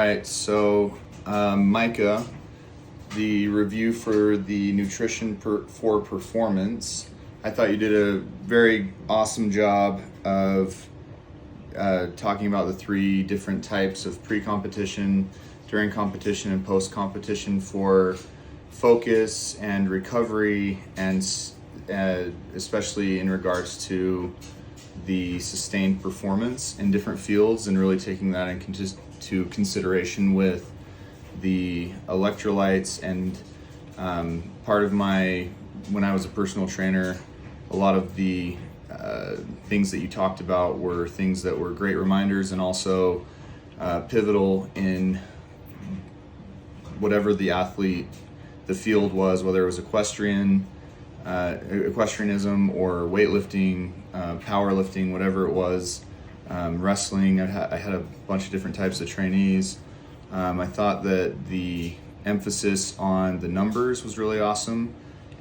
right, so Micah, the review for the nutrition for performance, I thought you did a very awesome job of talking about the three different types of pre-competition, during competition, and post-competition for focus and recovery, and especially in regards to the sustained performance in different fields, and really taking that into consideration with the electrolytes. And part of when I was a personal trainer, a lot of the things that you talked about were things that were great reminders and also pivotal in whatever the field was, whether it was equestrianism or weightlifting, powerlifting, whatever it was, wrestling. I had a bunch of different types of trainees. I thought that the emphasis on the numbers was really awesome,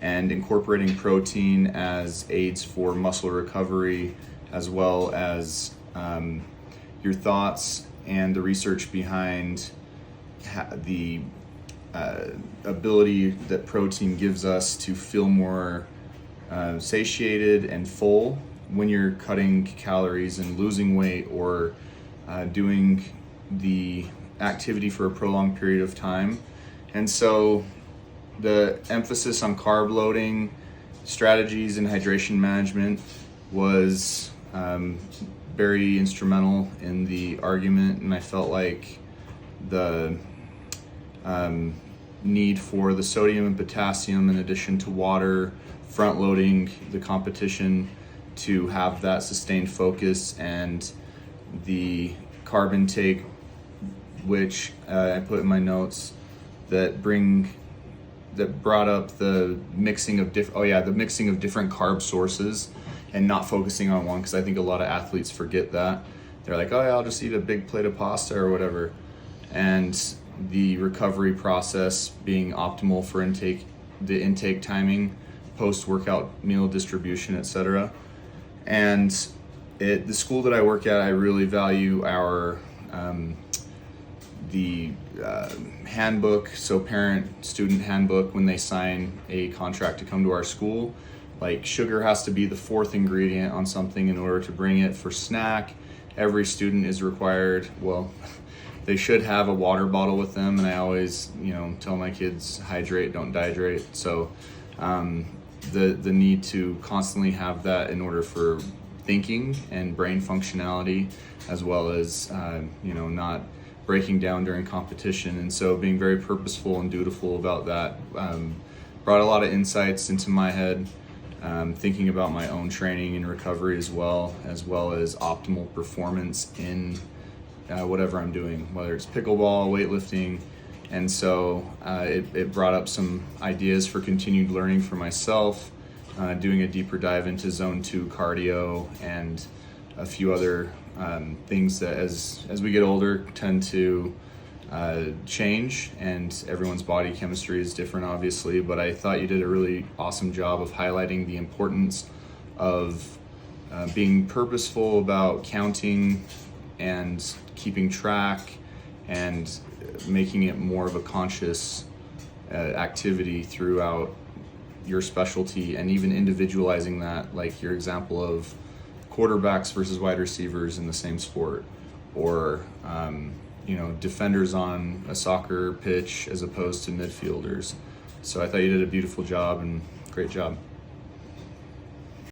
and incorporating protein as aids for muscle recovery, as well as your thoughts and the research behind the ability that protein gives us to feel more satiated and full when you're cutting calories and losing weight, or doing the activity for a prolonged period of time. And so the emphasis on carb loading strategies and hydration management was very instrumental in the argument, and I felt like the need for the sodium and potassium in addition to water, front loading the competition to have that sustained focus, and the carb intake, which I put in my notes, that brought up the mixing of different carb sources and not focusing on one, because I think a lot of athletes forget that. They're like, oh yeah, I'll just eat a big plate of pasta or whatever. And the recovery process being optimal for the intake timing, post-workout meal distribution, etc. And the school that I work at, I really value our the handbook, so parent-student handbook, when they sign a contract to come to our school. Like, sugar has to be the fourth ingredient on something in order to bring it. For snack, every student is required, they should have a water bottle with them, and I always, tell my kids, hydrate, don't dehydrate. So the need to constantly have that in order for thinking and brain functionality, as well as not breaking down during competition. And so being very purposeful and dutiful about that brought a lot of insights into my head, thinking about my own training and recovery as well as optimal performance in whatever I'm doing, whether it's pickleball, weightlifting. And so it brought up some ideas for continued learning for myself, doing a deeper dive into zone 2 cardio and a few other things that as we get older tend to change, and everyone's body chemistry is different, obviously. But I thought you did a really awesome job of highlighting the importance of being purposeful about counting and keeping track, and making it more of a conscious activity throughout your specialty, and even individualizing that, like your example of quarterbacks versus wide receivers in the same sport, or defenders on a soccer pitch as opposed to midfielders. So I thought you did a beautiful job, and great job.